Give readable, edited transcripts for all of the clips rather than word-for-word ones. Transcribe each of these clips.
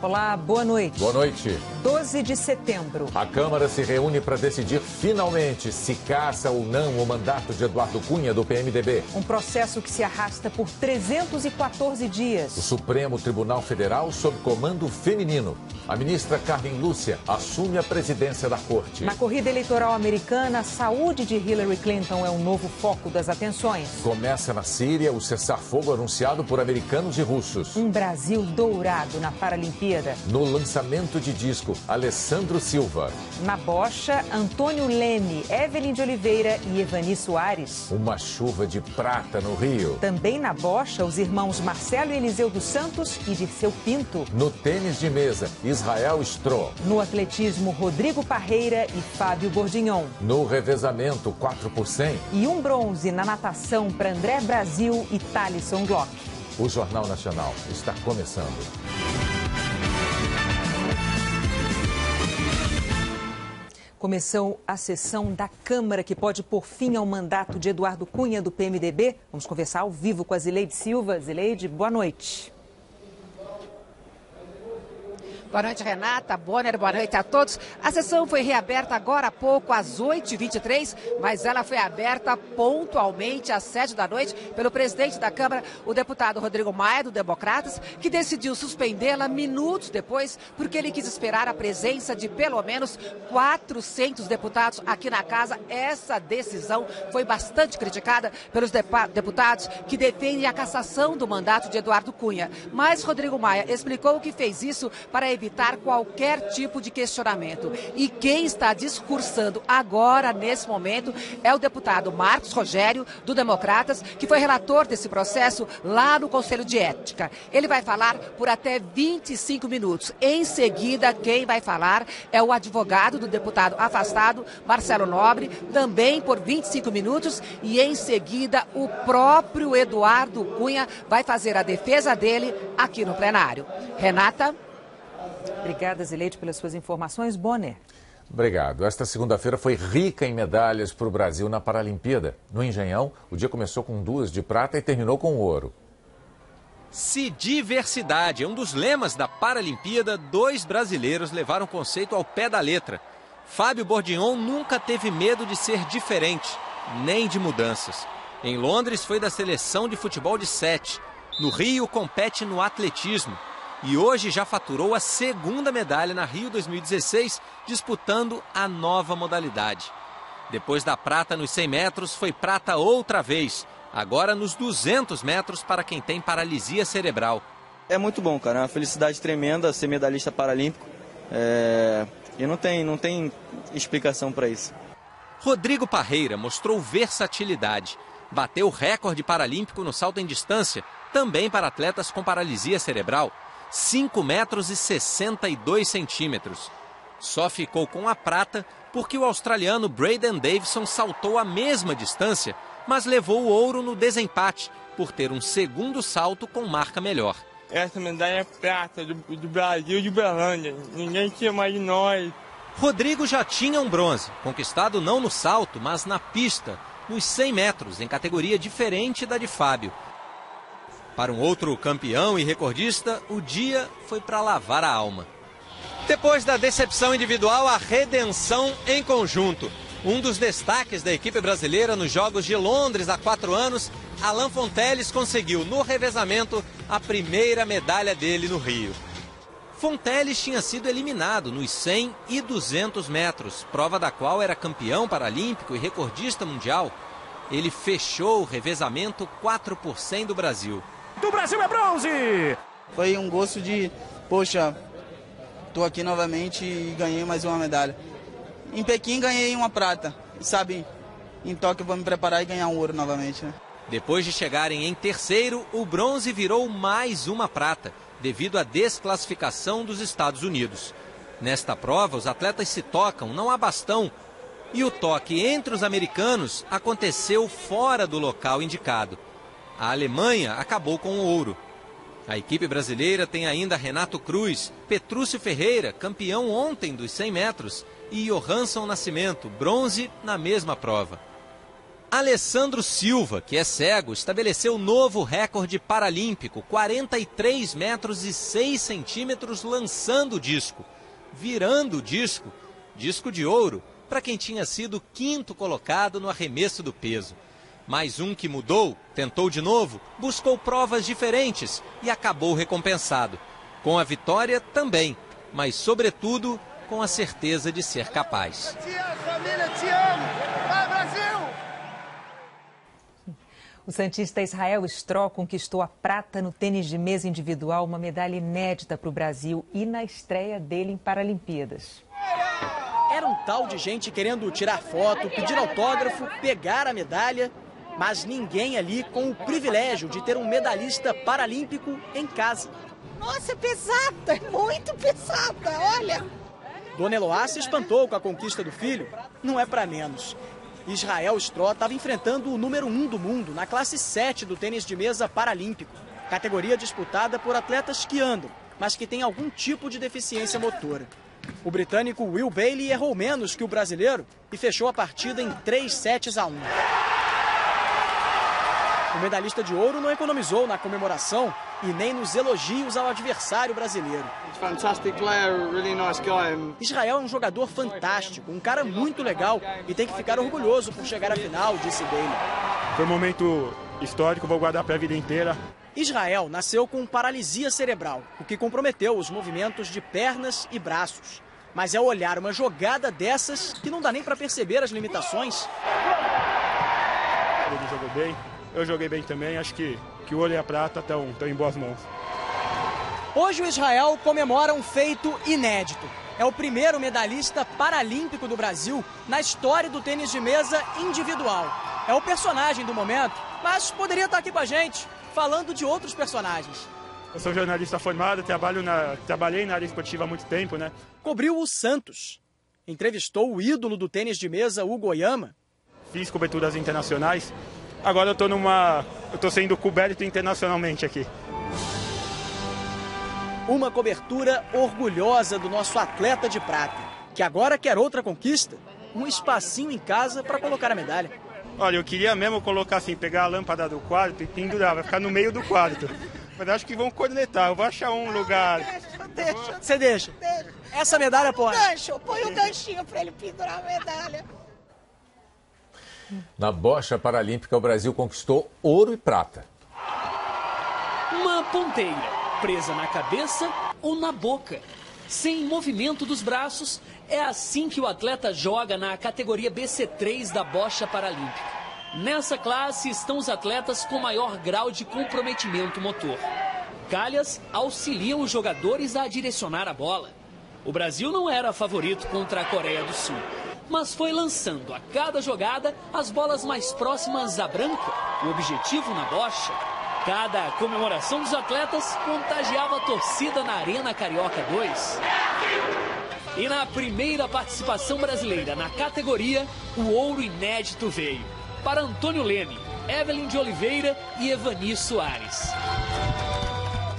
Olá, boa noite. Boa noite. 12 de setembro. A Câmara se reúne para decidir finalmente se caça ou não o mandato de Eduardo Cunha, do PMDB. Um processo que se arrasta por 314 dias. O Supremo Tribunal Federal sob comando feminino. A ministra Carmen Lúcia assume a presidência da corte. Na corrida eleitoral americana, a saúde de Hillary Clinton é o novo foco das atenções. Começa na Síria o cessar-fogo anunciado por americanos e russos. Um Brasil dourado na Paralimpíada. No lançamento de disco, Alessandro Silva. Na bocha, Antônio Leme, Evelyn de Oliveira e Evani Soares. Uma chuva de prata no Rio. Também na bocha, os irmãos Marcelo e Eliseu dos Santos e Dirceu Pinto. No tênis de mesa, Israel Stroh. No atletismo, Rodrigo Parreira e Fábio Bordignon. No revezamento, 4x100. E um bronze na natação para André Brasil e Thalisson Glock. O Jornal Nacional está começando. Começou a sessão da Câmara que pode pôr fim ao mandato de Eduardo Cunha, do PMDB. Vamos conversar ao vivo com a Zileide Silva. Zileide, boa noite. Boa noite, Renata, Bonner, boa noite a todos. A sessão foi reaberta agora há pouco, às 8h23, mas ela foi aberta pontualmente às 7 da noite pelo presidente da Câmara, o deputado Rodrigo Maia, do Democratas, que decidiu suspendê-la minutos depois, porque ele quis esperar a presença de pelo menos 400 deputados aqui na casa. Essa decisão foi bastante criticada pelos deputados que defendem a cassação do mandato de Eduardo Cunha. Mas Rodrigo Maia explicou que fez isso para evitar qualquer tipo de questionamento. E quem está discursando agora, nesse momento, é o deputado Marcos Rogério, do Democratas, que foi relator desse processo lá no Conselho de Ética. Ele vai falar por até 25 minutos. Em seguida, quem vai falar é o advogado do deputado afastado, Marcelo Nobre, também por 25 minutos. E em seguida, o próprio Eduardo Cunha vai fazer a defesa dele aqui no plenário. Renata? Obrigada, Zileide, pelas suas informações. Bonner. Obrigado. Esta segunda-feira foi rica em medalhas para o Brasil na Paralimpíada. No Engenhão, o dia começou com 2 de prata e terminou com ouro. Se diversidade é um dos lemas da Paralimpíada, 2 brasileiros levaram o conceito ao pé da letra. Fábio Bordignon nunca teve medo de ser diferente, nem de mudanças. Em Londres foi da seleção de futebol de 7. No Rio, compete no atletismo. E hoje já faturou a 2ª medalha na Rio 2016, disputando a nova modalidade. Depois da prata nos 100 metros, foi prata outra vez. Agora nos 200 metros para quem tem paralisia cerebral. É muito bom, cara. É uma felicidade tremenda ser medalhista paralímpico. E não tem explicação para isso. Rodrigo Parreira mostrou versatilidade. Bateu o recorde paralímpico no salto em distância, também para atletas com paralisia cerebral. 5 metros e 62 centímetros. Só ficou com a prata porque o australiano Braden Davison saltou a mesma distância, mas levou o ouro no desempate, por ter um segundo salto com marca melhor. Essa medalha é prata do Brasil de Uberlândia. Ninguém tinha mais de nós. Rodrigo já tinha um bronze, conquistado não no salto, mas na pista, nos 100 metros, em categoria diferente da de Fábio. Para um outro campeão e recordista, o dia foi para lavar a alma. Depois da decepção individual, a redenção em conjunto. Um dos destaques da equipe brasileira nos Jogos de Londres há 4 anos, Alain Fonteles conseguiu no revezamento a primeira medalha dele no Rio. Fonteles tinha sido eliminado nos 100 e 200 metros, prova da qual era campeão paralímpico e recordista mundial. Ele fechou o revezamento 4x100 do Brasil. Do Brasil é bronze! Foi um gosto de, poxa, tô aqui novamente e ganhei mais uma medalha. Em Pequim ganhei uma prata, sabe, em Tóquio eu vou me preparar e ganhar um ouro novamente, né? Depois de chegarem em terceiro, o bronze virou mais uma prata, devido à desclassificação dos Estados Unidos. Nesta prova, os atletas se tocam, não há bastão, e o toque entre os americanos aconteceu fora do local indicado. A Alemanha acabou com o ouro. A equipe brasileira tem ainda Renato Cruz, Petrúcio Ferreira, campeão ontem dos 100 metros, e Johansson Nascimento, bronze na mesma prova. Alessandro Silva, que é cego, estabeleceu novo recorde paralímpico, 43 metros e 6 centímetros lançando o disco, virando o disco de ouro, para quem tinha sido quinto colocado no arremesso do peso. Mais um que mudou, tentou de novo, buscou provas diferentes e acabou recompensado. Com a vitória também, mas sobretudo com a certeza de ser capaz. Família, te amo! Vai, Brasil! O santista Israel Stroh conquistou a prata no tênis de mesa individual, uma medalha inédita para o Brasil e na estreia dele em Paralimpíadas. Era um tal de gente querendo tirar foto, pedir autógrafo, pegar a medalha, mas ninguém ali com o privilégio de ter um medalhista paralímpico em casa. Nossa, é pesada, é muito pesada, olha! Dona Eloá se espantou com a conquista do filho, não é para menos. Israel Stroh estava enfrentando o número 1 do mundo na classe 7 do tênis de mesa paralímpico, categoria disputada por atletas que andam, mas que têm algum tipo de deficiência motora. O britânico Will Bailey errou menos que o brasileiro e fechou a partida em 3-1. O medalhista de ouro não economizou na comemoração e nem nos elogios ao adversário brasileiro. Israel é um jogador fantástico, um cara muito legal e tem que ficar orgulhoso por chegar à final, disse Bailey. Foi um momento histórico, vou guardar para a vida inteira. Israel nasceu com paralisia cerebral, o que comprometeu os movimentos de pernas e braços. Mas é olhar uma jogada dessas que não dá nem para perceber as limitações. Ele jogou bem, eu joguei bem também, acho que o ouro e a prata estão em boas mãos. Hoje o Israel comemora um feito inédito. É o primeiro medalhista paralímpico do Brasil na história do tênis de mesa individual. É o personagem do momento, mas poderia estar aqui com a gente, falando de outros personagens. Eu sou jornalista formado, trabalhei na área esportiva há muito tempo, né? Cobriu o Santos. Entrevistou o ídolo do tênis de mesa, Hugo Oyama. Fiz coberturas internacionais. Agora eu tô sendo coberto internacionalmente aqui. Uma cobertura orgulhosa do nosso atleta de prata, que agora quer outra conquista, um espacinho em casa para colocar a medalha. Olha, eu queria mesmo colocar assim, pegar a lâmpada do quarto e pendurar, vai ficar no meio do quarto. Mas acho que vão cornetar, eu vou achar um lugar. Deixa. Você deixa? Deixa. Essa medalha pode? Põe o ganchinho para ele pendurar a medalha. Na bocha paralímpica, o Brasil conquistou ouro e prata. Uma ponteira presa na cabeça ou na boca, sem movimento dos braços, é assim que o atleta joga na categoria BC3 da bocha paralímpica. Nessa classe estão os atletas com maior grau de comprometimento motor. Calhas auxiliam os jogadores a direcionar a bola. O Brasil não era favorito contra a Coreia do Sul, mas foi lançando a cada jogada as bolas mais próximas à branca, o objetivo na bocha. Cada comemoração dos atletas contagiava a torcida na Arena Carioca 2. E na primeira participação brasileira na categoria, o ouro inédito veio para Antônio Leme, Evelyn de Oliveira e Evani Soares.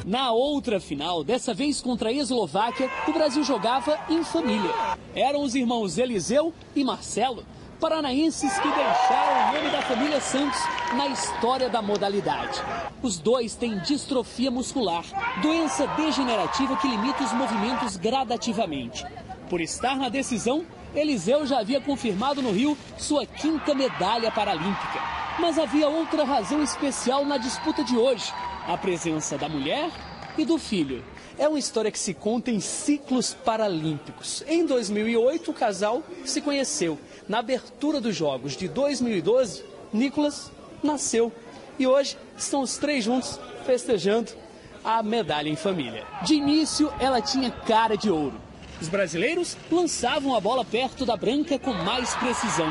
Na outra final, dessa vez contra a Eslováquia, o Brasil jogava em família. Eram os irmãos Eliseu e Marcelo, paranaenses que deixaram o nome da família Santos na história da modalidade. Os dois têm distrofia muscular, doença degenerativa que limita os movimentos gradativamente. Por estar na decisão, Eliseu já havia confirmado no Rio sua 5ª medalha paralímpica. Mas havia outra razão especial na disputa de hoje: a presença da mulher e do filho. É uma história que se conta em ciclos paralímpicos. Em 2008, o casal se conheceu. Na abertura dos Jogos de 2012, Nicolas nasceu. E hoje estão os três juntos festejando a medalha em família. De início, ela tinha cara de ouro. Os brasileiros lançavam a bola perto da branca com mais precisão.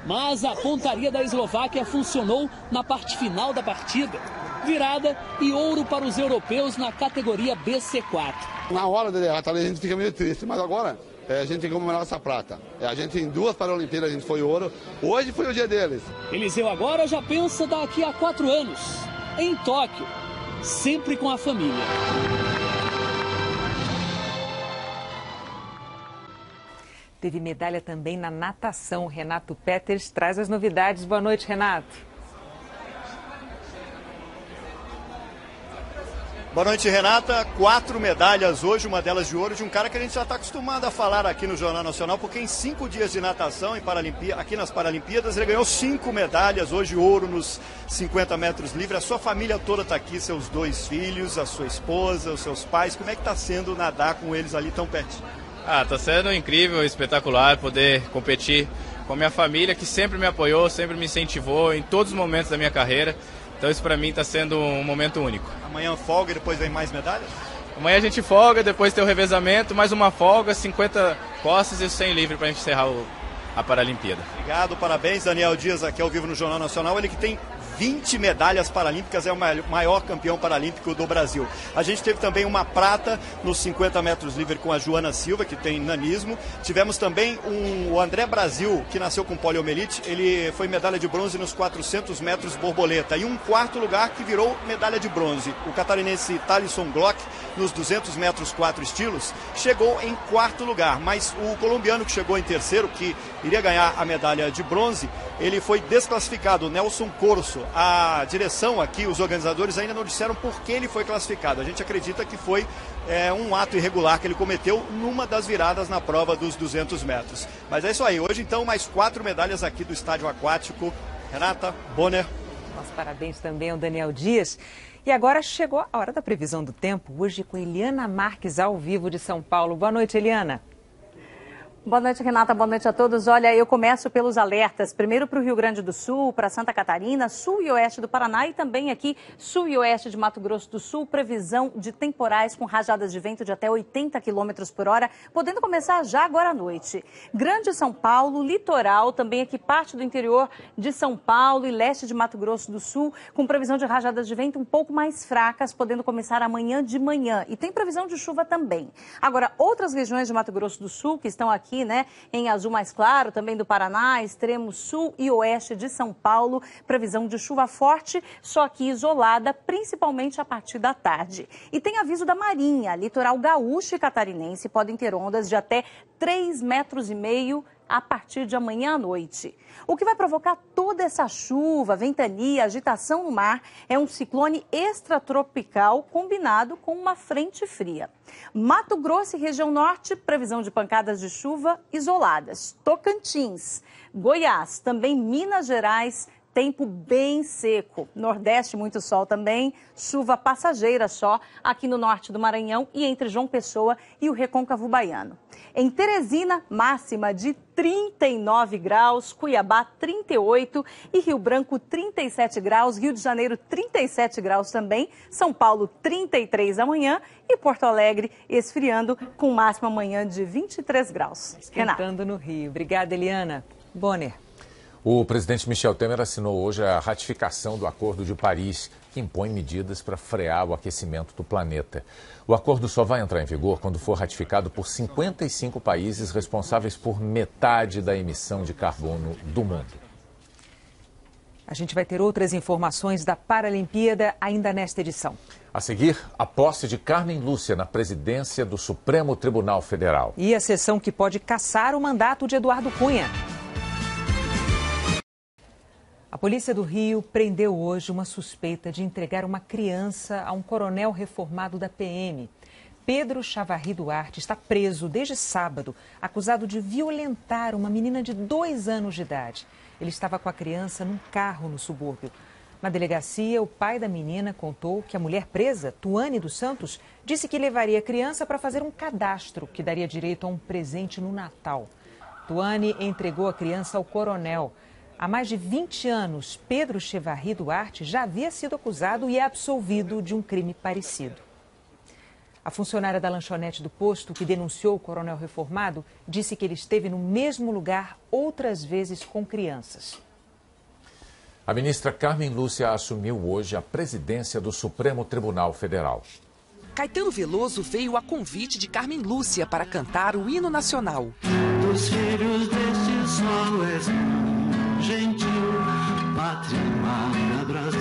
Mas a pontaria da Eslováquia funcionou na parte final da partida. Virada e ouro para os europeus na categoria BC4. Na hora da derrota a gente fica meio triste, mas agora a gente tem que comemorar essa prata. A gente em 2 Paralimpíadas a gente foi ouro, hoje foi o dia deles. Eliseu agora já pensa daqui a 4 anos, em Tóquio, sempre com a família. Teve medalha também na natação. Renato Peters traz as novidades. Boa noite, Renato. Boa noite, Renata. 4 medalhas hoje, uma delas de ouro, de um cara que a gente já está acostumado a falar aqui no Jornal Nacional, porque em 5 dias de natação aqui nas Paralimpíadas, ele ganhou 5 medalhas, hoje ouro nos 50 metros livre. A sua família toda está aqui, seus 2 filhos, a sua esposa, os seus pais. Como é que está sendo nadar com eles ali tão pertinho? Está sendo incrível, espetacular poder competir com a minha família, que sempre me apoiou, sempre me incentivou em todos os momentos da minha carreira. Então isso para mim está sendo um momento único. Amanhã folga e depois vem mais medalhas? Amanhã a gente folga, depois tem o revezamento, mais uma folga, 50 costas e 100 livre para a gente encerrar a Paralimpíada. Obrigado, parabéns. Daniel Dias aqui ao vivo no Jornal Nacional, ele que tem 20 medalhas paralímpicas, é o maior campeão paralímpico do Brasil. A gente teve também uma prata nos 50 metros livre com a Joana Silva, que tem nanismo. Tivemos também o André Brasil, que nasceu com poliomielite. Ele foi medalha de bronze nos 400 metros borboleta. E um 4º lugar que virou medalha de bronze. O catarinense Thalisson Glock, nos 200 metros 4 estilos, chegou em 4º lugar. Mas o colombiano que chegou em 3º, que iria ganhar a medalha de bronze, ele foi desclassificado, Nelson Corso. A direção aqui, os organizadores ainda não disseram por que ele foi classificado. A gente acredita que foi um ato irregular que ele cometeu numa das viradas na prova dos 200 metros. Mas é isso aí. Hoje, então, mais 4 medalhas aqui do estádio aquático. Renata, Bonner. Nosso parabéns também ao Daniel Dias. E agora chegou a hora da previsão do tempo. Hoje com Eliana Marques, ao vivo de São Paulo. Boa noite, Eliana. Boa noite, Renata. Boa noite a todos. Olha, eu começo pelos alertas. Primeiro para o Rio Grande do Sul, para Santa Catarina, sul e oeste do Paraná e também aqui sul e oeste de Mato Grosso do Sul. Previsão de temporais com rajadas de vento de até 80 km por hora, podendo começar já agora à noite. Grande São Paulo, litoral, também aqui parte do interior de São Paulo e leste de Mato Grosso do Sul, com previsão de rajadas de vento um pouco mais fracas, podendo começar amanhã de manhã. E tem previsão de chuva também. Agora, outras regiões de Mato Grosso do Sul que estão aqui, em azul mais claro, também do Paraná, extremo sul e oeste de São Paulo, previsão de chuva forte, só que isolada, principalmente a partir da tarde. E tem aviso da Marinha, litoral gaúcho e catarinense podem ter ondas de até 3,5 metros a partir de amanhã à noite. O que vai provocar toda essa chuva, ventania, agitação no mar é um ciclone extratropical combinado com uma frente fria. Mato Grosso e região norte, previsão de pancadas de chuva isoladas. Tocantins, Goiás, também Minas Gerais, tempo bem seco. Nordeste, muito sol também, chuva passageira só aqui no norte do Maranhão e entre João Pessoa e o Recôncavo Baiano. Em Teresina, máxima de 39 graus, Cuiabá 38 e Rio Branco 37 graus, Rio de Janeiro 37 graus também, São Paulo 33 amanhã e Porto Alegre esfriando com máxima amanhã de 23 graus. Esquentando no Rio. Obrigada, Eliana. Bonner. O presidente Michel Temer assinou hoje a ratificação do Acordo de Paris, que impõe medidas para frear o aquecimento do planeta. O acordo só vai entrar em vigor quando for ratificado por 55 países responsáveis por metade da emissão de carbono do mundo. A gente vai ter outras informações da Paralimpíada ainda nesta edição. A seguir, a posse de Carmen Lúcia na presidência do Supremo Tribunal Federal. E a sessão que pode cassar o mandato de Eduardo Cunha. A polícia do Rio prendeu hoje uma suspeita de entregar uma criança a um coronel reformado da PM. Pedro Chavarri Duarte está preso desde sábado, acusado de violentar uma menina de 2 anos de idade. Ele estava com a criança num carro no subúrbio. Na delegacia, o pai da menina contou que a mulher presa, Tuane dos Santos, disse que levaria a criança para fazer um cadastro que daria direito a um presente no Natal. Tuane entregou a criança ao coronel. Há mais de 20 anos, Pedro Chavarri Duarte já havia sido acusado e é absolvido de um crime parecido. A funcionária da lanchonete do posto, que denunciou o coronel reformado, disse que ele esteve no mesmo lugar outras vezes com crianças. A ministra Carmen Lúcia assumiu hoje a presidência do Supremo Tribunal Federal. Caetano Veloso veio a convite de Carmen Lúcia para cantar o hino nacional. Dos filhos deste solo és gentil, pátria amada Brasil.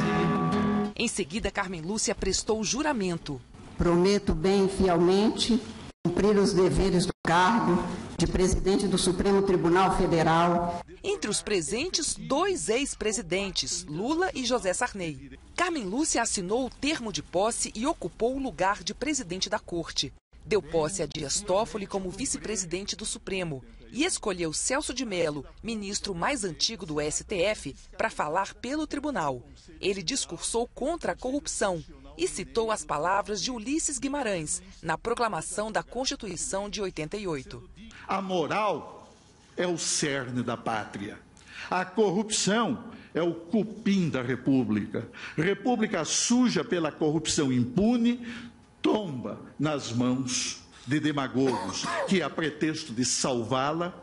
Em seguida, Carmen Lúcia prestou juramento. Prometo bem e fielmente cumprir os deveres do cargo de presidente do Supremo Tribunal Federal. Entre os presentes, 2 ex-presidentes, Lula e José Sarney. Carmen Lúcia assinou o termo de posse e ocupou o lugar de presidente da Corte. Deu posse a Dias Toffoli como vice-presidente do Supremo e escolheu Celso de Mello, ministro mais antigo do STF, para falar pelo tribunal. Ele discursou contra a corrupção e citou as palavras de Ulisses Guimarães na proclamação da Constituição de 88. A moral é o cerne da pátria. A corrupção é o cupim da República. República suja pela corrupção impune tomba nas mãos de demagogos que, a pretexto de salvá-la,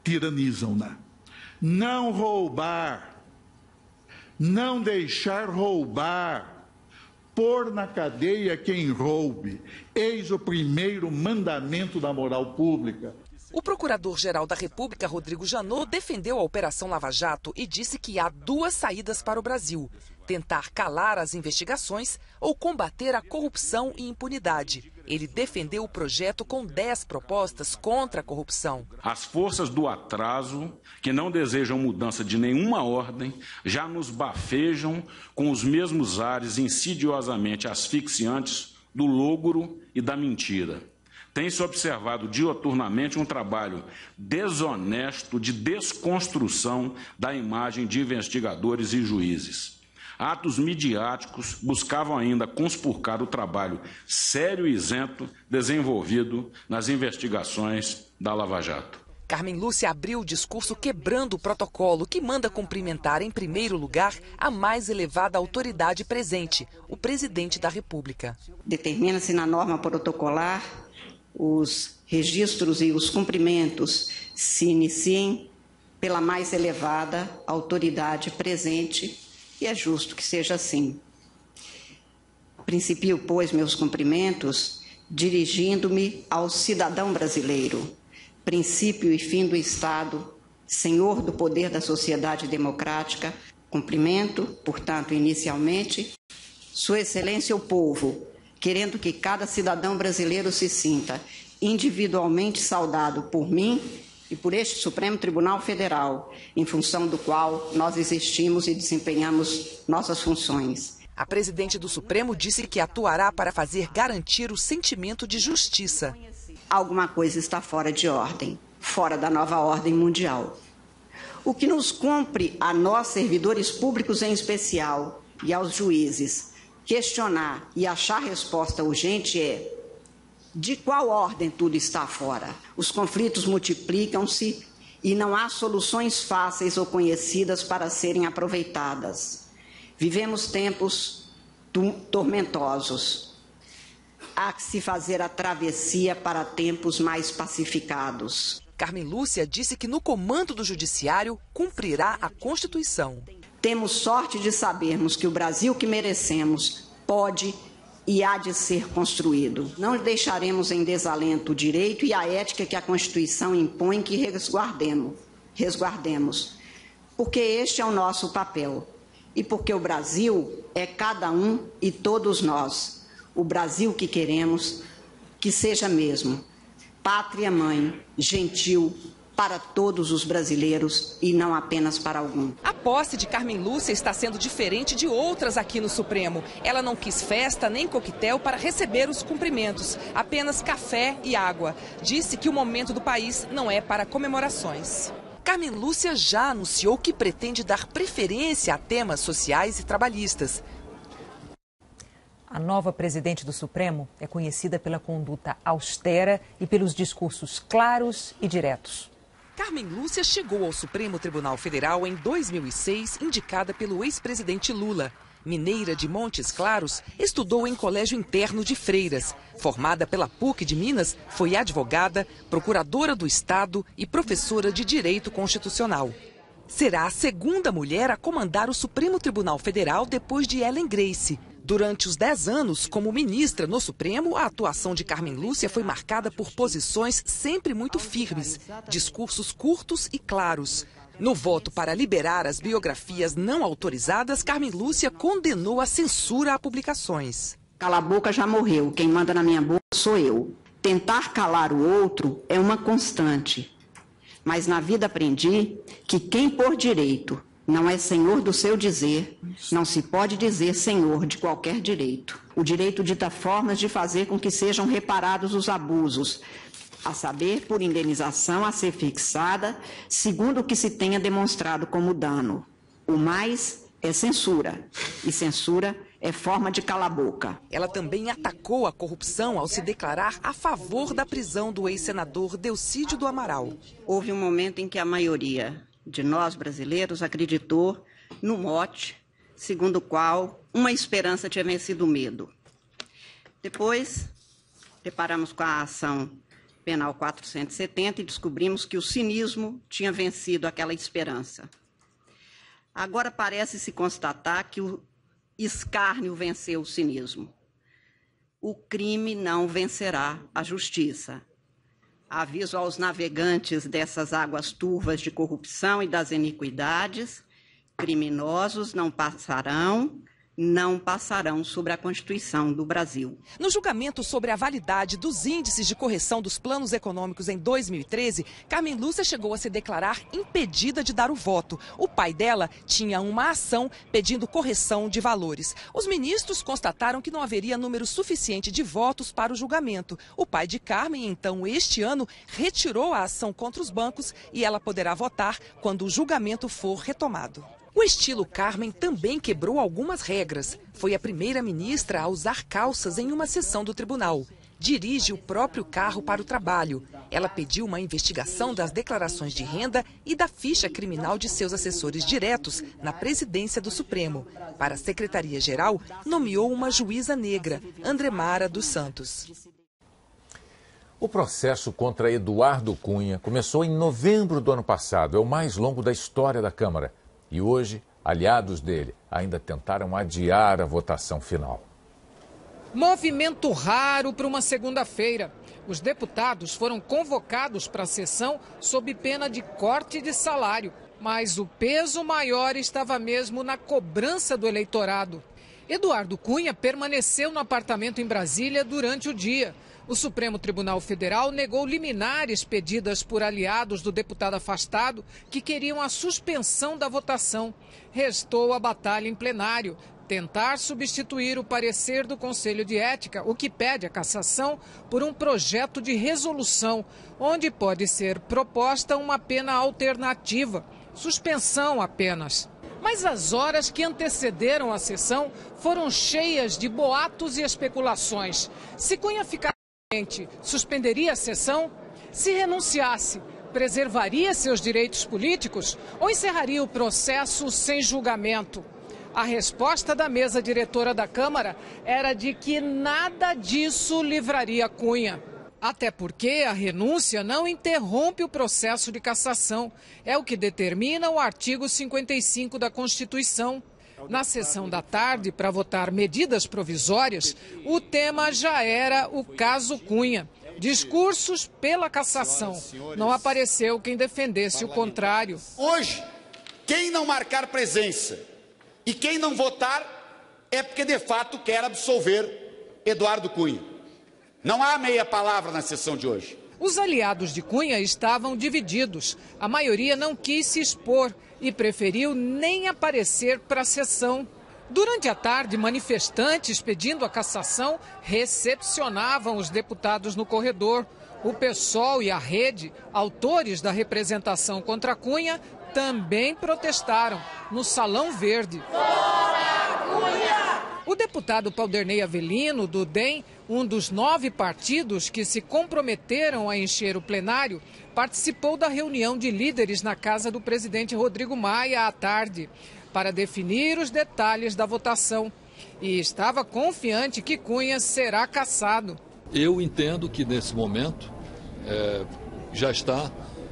tiranizam-na. Não roubar, não deixar roubar, pôr na cadeia quem roube, eis o primeiro mandamento da moral pública. O Procurador-Geral da República, Rodrigo Janot, defendeu a Operação Lava Jato e disse que há 2 saídas para o Brasil: tentar calar as investigações ou combater a corrupção e impunidade. Ele defendeu o projeto com 10 propostas contra a corrupção. As forças do atraso, que não desejam mudança de nenhuma ordem, já nos bafejam com os mesmos ares insidiosamente asfixiantes do logro e da mentira. Tem-se observado dioturnamente um trabalho desonesto de desconstrução da imagem de investigadores e juízes. Atos midiáticos buscavam ainda conspurcar o trabalho sério e isento desenvolvido nas investigações da Lava Jato. Carmen Lúcia abriu o discurso quebrando o protocolo, que manda cumprimentar, em primeiro lugar, a mais elevada autoridade presente, o presidente da República. Determina-se na norma protocolar os registros e os cumprimentos se iniciem pela mais elevada autoridade presente, e é justo que seja assim. Principio, pois, meus cumprimentos dirigindo-me ao cidadão brasileiro, princípio e fim do Estado, senhor do poder da sociedade democrática. Cumprimento, portanto, inicialmente, Sua Excelência o povo, querendo que cada cidadão brasileiro se sinta individualmente saudado por mim e por este Supremo Tribunal Federal, em função do qual nós existimos e desempenhamos nossas funções. A presidente do Supremo disse que atuará para fazer garantir o sentimento de justiça. Alguma coisa está fora de ordem, fora da nova ordem mundial. O que nos cumpre a nós, servidores públicos em especial, e aos juízes, questionar e achar resposta urgente é: de qual ordem tudo está fora? Os conflitos multiplicam-se e não há soluções fáceis ou conhecidas para serem aproveitadas. Vivemos tempos tormentosos. Há que se fazer a travessia para tempos mais pacificados. Carmen Lúcia disse que no comando do Judiciário cumprirá a Constituição. Temos sorte de sabermos que o Brasil que merecemos pode e há de ser construído. Não deixaremos em desalento o direito e a ética que a Constituição impõe que resguardemos, porque este é o nosso papel e porque o Brasil é cada um e todos nós. O Brasil que queremos que seja mesmo pátria-mãe, gentil, para todos os brasileiros e não apenas para algum. A posse de Carmen Lúcia está sendo diferente de outras aqui no Supremo. Ela não quis festa nem coquetel para receber os cumprimentos, apenas café e água. Disse que o momento do país não é para comemorações. Carmen Lúcia já anunciou que pretende dar preferência a temas sociais e trabalhistas. A nova presidente do Supremo é conhecida pela conduta austera e pelos discursos claros e diretos. Carmen Lúcia chegou ao Supremo Tribunal Federal em 2006, indicada pelo ex-presidente Lula. Mineira de Montes Claros, estudou em colégio interno de freiras. Formada pela PUC de Minas, foi advogada, procuradora do Estado e professora de Direito Constitucional. Será a segunda mulher a comandar o Supremo Tribunal Federal depois de Ellen Grace. Durante os 10 anos como ministra no Supremo, a atuação de Carmen Lúcia foi marcada por posições sempre muito firmes, discursos curtos e claros. No voto para liberar as biografias não autorizadas, Carmen Lúcia condenou a censura a publicações. Cala a boca já morreu, quem manda na minha boca sou eu. Tentar calar o outro é uma constante, mas na vida aprendi que quem por direito não é senhor do seu dizer, não se pode dizer senhor de qualquer direito. O direito dita formas de fazer com que sejam reparados os abusos, a saber, por indenização a ser fixada, segundo o que se tenha demonstrado como dano. O mais é censura, e censura é forma de cala-boca. Ela também atacou a corrupção ao se declarar a favor da prisão do ex-senador Delcídio do Amaral. Houve um momento em que a maioria de nós brasileiros acreditou no mote, segundo o qual uma esperança tinha vencido o medo. Depois, deparamos com a ação penal 470 e descobrimos que o cinismo tinha vencido aquela esperança. Agora parece-se constatar que o escárnio venceu o cinismo. O crime não vencerá a justiça. Aviso aos navegantes dessas águas turvas de corrupção e das iniquidades: criminosos não passarão sobre a Constituição do Brasil. No julgamento sobre a validade dos índices de correção dos planos econômicos em 2013, Carmen Lúcia chegou a se declarar impedida de dar o voto. O pai dela tinha uma ação pedindo correção de valores. Os ministros constataram que não haveria número suficiente de votos para o julgamento. O pai de Carmen, então, este ano, retirou a ação contra os bancos e ela poderá votar quando o julgamento for retomado. O estilo Carmen também quebrou algumas regras. Foi a primeira-ministra a usar calças em uma sessão do tribunal. Dirige o próprio carro para o trabalho. Ela pediu uma investigação das declarações de renda e da ficha criminal de seus assessores diretos na presidência do Supremo. Para a Secretaria-Geral, nomeou uma juíza negra, Andremara dos Santos. O processo contra Eduardo Cunha começou em novembro do ano passado. É o mais longo da história da Câmara. E hoje, aliados dele ainda tentaram adiar a votação final. Movimento raro para uma segunda-feira. Os deputados foram convocados para a sessão sob pena de corte de salário. Mas o peso maior estava mesmo na cobrança do eleitorado. Eduardo Cunha permaneceu no apartamento em Brasília durante o dia. O Supremo Tribunal Federal negou liminares pedidas por aliados do deputado afastado que queriam a suspensão da votação. Restou a batalha em plenário, tentar substituir o parecer do Conselho de Ética, o que pede a cassação, por um projeto de resolução, onde pode ser proposta uma pena alternativa, suspensão apenas. Mas as horas que antecederam a sessão foram cheias de boatos e especulações. Se Cunha ficar suspenderia a sessão? Se renunciasse, preservaria seus direitos políticos ou encerraria o processo sem julgamento? A resposta da mesa diretora da Câmara era de que nada disso livraria Cunha. Até porque a renúncia não interrompe o processo de cassação. É o que determina o artigo 55 da Constituição. Na sessão da tarde, para votar medidas provisórias, o tema já era o caso Cunha. Discursos pela cassação. Não apareceu quem defendesse o contrário. Hoje, quem não marcar presença e quem não votar é porque de fato quer absolver Eduardo Cunha. Não há meia palavra na sessão de hoje. Os aliados de Cunha estavam divididos. A maioria não quis se expor e preferiu nem aparecer para a sessão. Durante a tarde, manifestantes pedindo a cassação recepcionavam os deputados no corredor. O PSOL e a Rede, autores da representação contra Cunha, também protestaram no Salão Verde. Fora Cunha! O deputado Paulderney Avelino, do DEM, um dos 9 partidos que se comprometeram a encher o plenário, participou da reunião de líderes na casa do presidente Rodrigo Maia à tarde, para definir os detalhes da votação. E estava confiante que Cunha será cassado. Eu entendo que, nesse momento, já está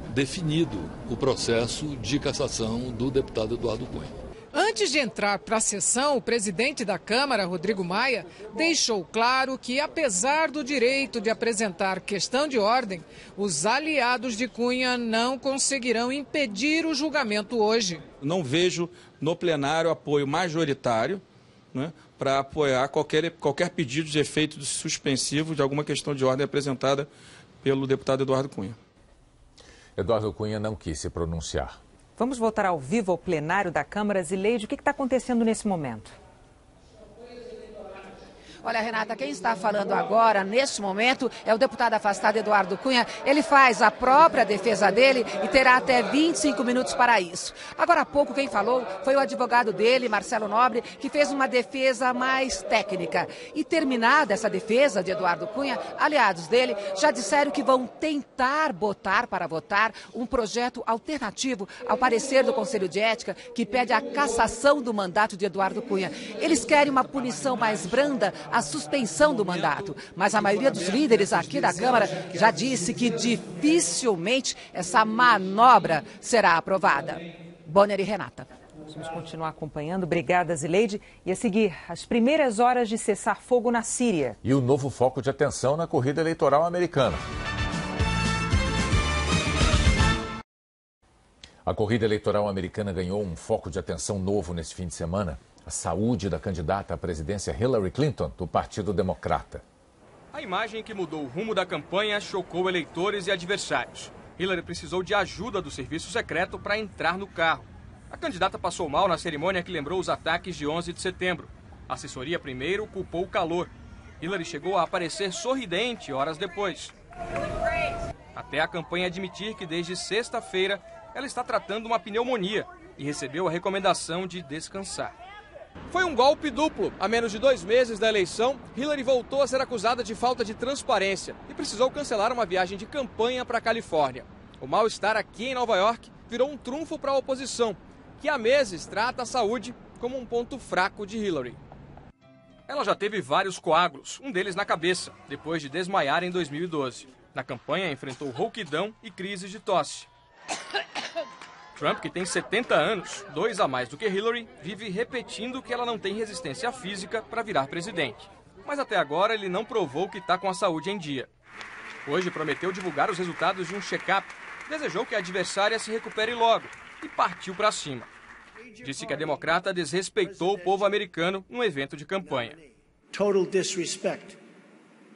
definido o processo de cassação do deputado Eduardo Cunha. Antes de entrar para a sessão, o presidente da Câmara, Rodrigo Maia, deixou claro que, apesar do direito de apresentar questão de ordem, os aliados de Cunha não conseguirão impedir o julgamento hoje. Não vejo no plenário apoio majoritário né, para apoiar qualquer pedido de efeito suspensivo de alguma questão de ordem apresentada pelo deputado Eduardo Cunha. Eduardo Cunha não quis se pronunciar. Vamos voltar ao vivo ao plenário da Câmara. Zileide, o que está acontecendo nesse momento? Olha, Renata, quem está falando agora, neste momento, é o deputado afastado Eduardo Cunha. Ele faz a própria defesa dele e terá até 25 minutos para isso. Agora há pouco quem falou foi o advogado dele, Marcelo Nobre, que fez uma defesa mais técnica. E terminada essa defesa de Eduardo Cunha, aliados dele já disseram que vão tentar botar para votar um projeto alternativo ao parecer do Conselho de Ética, que pede a cassação do mandato de Eduardo Cunha. Eles querem uma punição mais branda, a suspensão do mandato. Mas a maioria dos líderes aqui da Câmara já disse que dificilmente essa manobra será aprovada. Bonner e Renata. Vamos continuar acompanhando. Obrigada, Zileide. E a seguir, as primeiras horas de cessar fogo na Síria. E o novo foco de atenção na corrida eleitoral americana. A corrida eleitoral americana ganhou um foco de atenção novo nesse fim de semana. A saúde da candidata à presidência Hillary Clinton, do Partido Democrata. A imagem que mudou o rumo da campanha chocou eleitores e adversários. Hillary precisou de ajuda do serviço secreto para entrar no carro. A candidata passou mal na cerimônia que lembrou os ataques de 11 de setembro. A assessoria primeiro culpou o calor. Hillary chegou a aparecer sorridente horas depois. Até a campanha admitir que desde sexta-feira ela está tratando uma pneumonia e recebeu a recomendação de descansar. Foi um golpe duplo. Há menos de 2 meses da eleição, Hillary voltou a ser acusada de falta de transparência e precisou cancelar uma viagem de campanha para a Califórnia. O mal-estar aqui em Nova York virou um trunfo para a oposição, que há meses trata a saúde como um ponto fraco de Hillary. Ela já teve vários coágulos, um deles na cabeça, depois de desmaiar em 2012. Na campanha, enfrentou rouquidão e crises de tosse. Trump, que tem 70 anos, 2 a mais do que Hillary, vive repetindo que ela não tem resistência física para virar presidente. Mas até agora ele não provou que está com a saúde em dia. Hoje prometeu divulgar os resultados de um check-up, desejou que a adversária se recupere logo e partiu para cima. Disse que a democrata desrespeitou o povo americano num evento de campanha. Total disrespect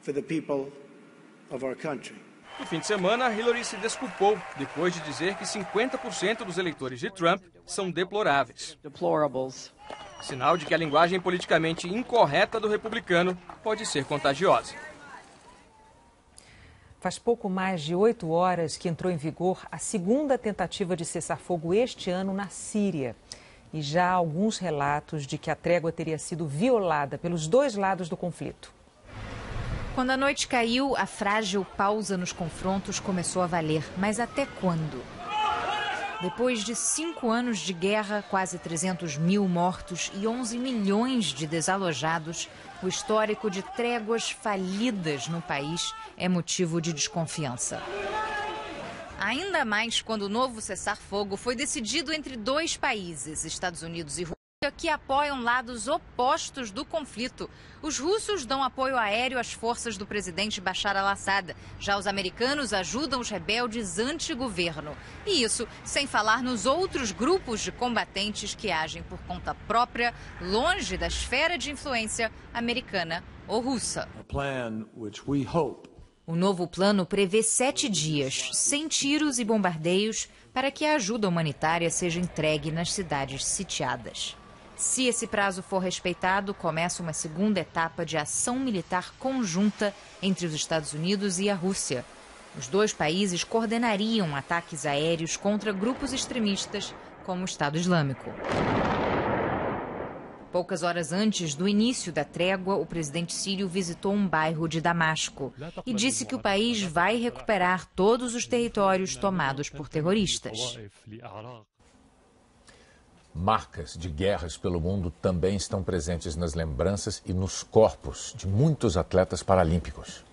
for the people of our country. No fim de semana, Hillary se desculpou depois de dizer que 50% dos eleitores de Trump são deploráveis. Sinal de que a linguagem politicamente incorreta do republicano pode ser contagiosa. Faz pouco mais de 8 horas que entrou em vigor a segunda tentativa de cessar-fogo este ano na Síria. E já há alguns relatos de que a trégua teria sido violada pelos dois lados do conflito. Quando a noite caiu, a frágil pausa nos confrontos começou a valer. Mas até quando? Depois de 5 anos de guerra, quase 300 mil mortos e 11 milhões de desalojados, o histórico de tréguas falidas no país é motivo de desconfiança. Ainda mais quando o novo cessar-fogo foi decidido entre 2 países, Estados Unidos e Rússia, que apoiam lados opostos do conflito. Os russos dão apoio aéreo às forças do presidente Bashar al-Assad. Já os americanos ajudam os rebeldes anti-governo. E isso sem falar nos outros grupos de combatentes que agem por conta própria, longe da esfera de influência americana ou russa. O novo plano prevê 7 dias, sem tiros e bombardeios, para que a ajuda humanitária seja entregue nas cidades sitiadas. Se esse prazo for respeitado, começa uma segunda etapa de ação militar conjunta entre os Estados Unidos e a Rússia. Os 2 países coordenariam ataques aéreos contra grupos extremistas, como o Estado Islâmico. Poucas horas antes do início da trégua, o presidente sírio visitou um bairro de Damasco e disse que o país vai recuperar todos os territórios tomados por terroristas. Marcas de guerras pelo mundo também estão presentes nas lembranças e nos corpos de muitos atletas paralímpicos.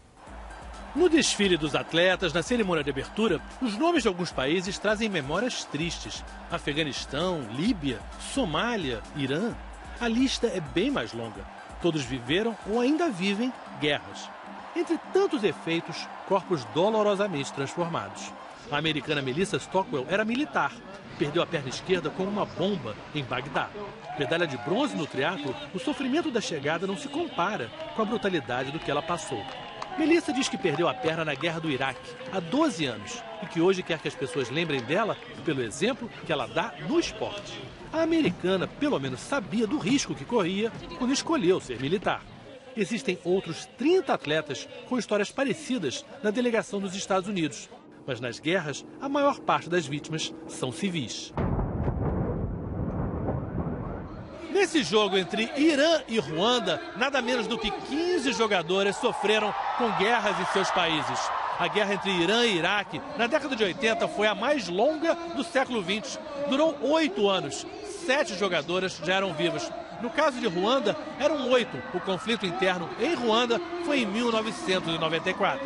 No desfile dos atletas, na cerimônia de abertura, os nomes de alguns países trazem memórias tristes. Afeganistão, Líbia, Somália, Irã. A lista é bem mais longa. Todos viveram ou ainda vivem guerras. Entre tantos efeitos, corpos dolorosamente transformados. A americana Melissa Stockwell era militar. Perdeu a perna esquerda com uma bomba em Bagdá. Medalha de bronze no triatlo, o sofrimento da chegada não se compara com a brutalidade do que ela passou. Melissa diz que perdeu a perna na guerra do Iraque há 12 anos e que hoje quer que as pessoas lembrem dela pelo exemplo que ela dá no esporte. A americana, pelo menos, sabia do risco que corria quando escolheu ser militar. Existem outros 30 atletas com histórias parecidas na delegação dos Estados Unidos. Mas nas guerras, a maior parte das vítimas são civis. Nesse jogo entre Irã e Ruanda, nada menos do que 15 jogadoras sofreram com guerras em seus países. A guerra entre Irã e Iraque, na década de 80, foi a mais longa do século XX. Durou 8 anos. 7 jogadoras já eram vivas. No caso de Ruanda, eram 8. O conflito interno em Ruanda foi em 1994.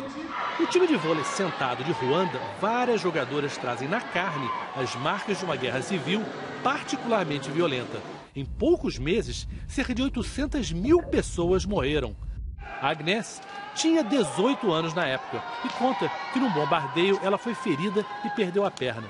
No time de vôlei sentado de Ruanda, várias jogadoras trazem na carne as marcas de uma guerra civil particularmente violenta. Em poucos meses, cerca de 800 mil pessoas morreram. A Agnes tinha 18 anos na época e conta que num bombardeio ela foi ferida e perdeu a perna.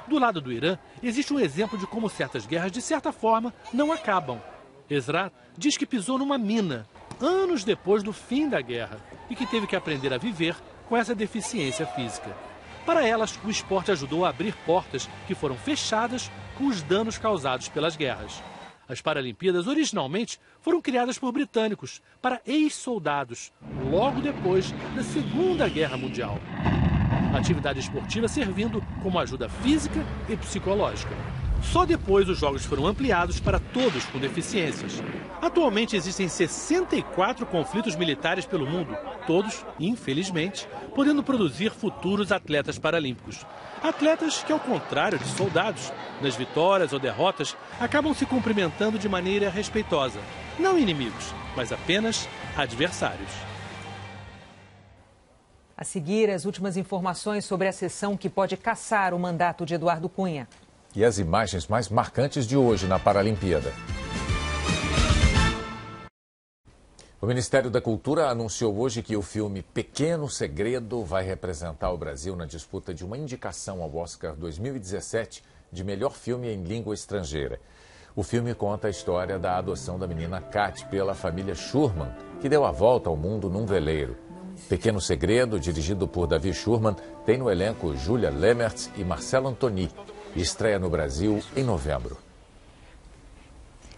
Do lado do Irã, existe um exemplo de como certas guerras, de certa forma, não acabam. Ezra diz que pisou numa mina, anos depois do fim da guerra, e que teve que aprender a viver com essa deficiência física. Para elas, o esporte ajudou a abrir portas que foram fechadas com os danos causados pelas guerras. As Paralimpíadas, originalmente, foram criadas por britânicos para ex-soldados, logo depois da Segunda Guerra Mundial. A atividade esportiva servindo como ajuda física e psicológica. Só depois os jogos foram ampliados para todos com deficiências. Atualmente existem 64 conflitos militares pelo mundo, todos, infelizmente, podendo produzir futuros atletas paralímpicos. Atletas que, ao contrário de soldados, nas vitórias ou derrotas, acabam se cumprimentando de maneira respeitosa. Não inimigos, mas apenas adversários. A seguir, as últimas informações sobre a sessão que pode cassar o mandato de Eduardo Cunha. E as imagens mais marcantes de hoje na Paralimpíada. O Ministério da Cultura anunciou hoje que o filme Pequeno Segredo vai representar o Brasil na disputa de uma indicação ao Oscar 2017 de melhor filme em língua estrangeira. O filme conta a história da adoção da menina Kat pela família Schurman, que deu a volta ao mundo num veleiro. Pequeno Segredo, dirigido por Davi Schurman, tem no elenco Julia Lemertz e Marcelo Antoni. E estreia no Brasil em novembro.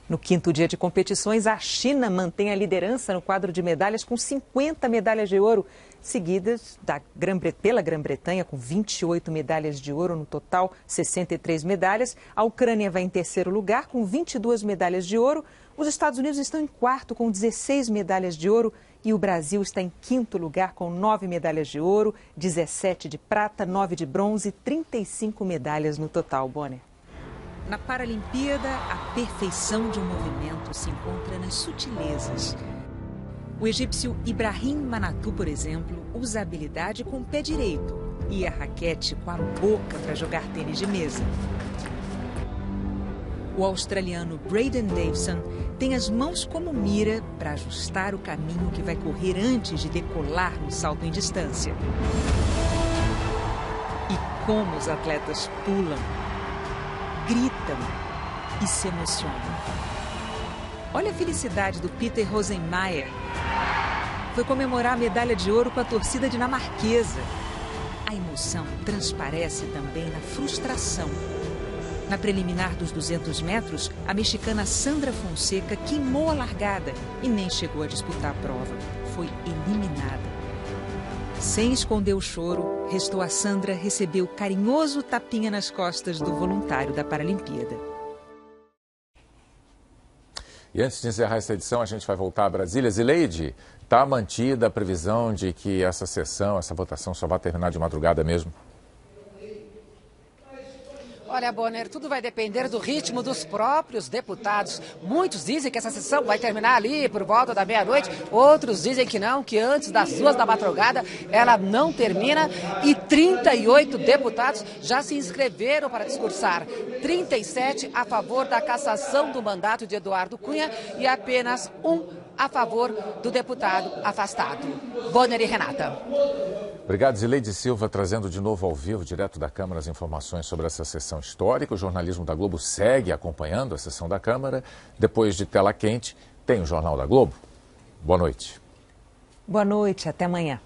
No quinto dia de competições, a China mantém a liderança no quadro de medalhas com 50 medalhas de ouro, seguidas pela Grã-Bretanha com 28 medalhas de ouro, no total 63 medalhas. A Ucrânia vai em terceiro lugar com 22 medalhas de ouro. Os Estados Unidos estão em quarto com 16 medalhas de ouro e o Brasil está em quinto lugar com 9 medalhas de ouro, 17 de prata, 9 de bronze e 35 medalhas no total, Bonner. Na Paralimpíada, a perfeição de um movimento se encontra nas sutilezas. O egípcio Ibrahim Manatu, por exemplo, usa a habilidade com o pé direito e a raquete com a boca para jogar tênis de mesa. O australiano Braden Davison tem as mãos como mira para ajustar o caminho que vai correr antes de decolar no salto em distância. E como os atletas pulam, gritam e se emocionam. Olha a felicidade do Peter Rosenmeier. Foi comemorar a medalha de ouro com a torcida dinamarquesa. A emoção transparece também na frustração. Na preliminar dos 200 metros, a mexicana Sandra Fonseca queimou a largada e nem chegou a disputar a prova. Foi eliminada. Sem esconder o choro, restou a Sandra receber o carinhoso tapinha nas costas do voluntário da Paralimpíada. E antes de encerrar essa edição, a gente vai voltar a Brasília. Zileide, está mantida a previsão de que essa sessão, essa votação só vai terminar de madrugada mesmo? Olha, Bonner, tudo vai depender do ritmo dos próprios deputados. Muitos dizem que essa sessão vai terminar ali por volta da meia-noite. Outros dizem que não, que antes das 2 da madrugada ela não termina. E 38 deputados já se inscreveram para discursar. 37 a favor da cassação do mandato de Eduardo Cunha e apenas 1 a favor do deputado afastado. Bonner e Renata. Obrigado, Zileide Silva, trazendo de novo ao vivo, direto da Câmara, as informações sobre essa sessão histórica. O jornalismo da Globo segue acompanhando a sessão da Câmara. Depois de Tela Quente, tem o Jornal da Globo. Boa noite. Boa noite, até amanhã.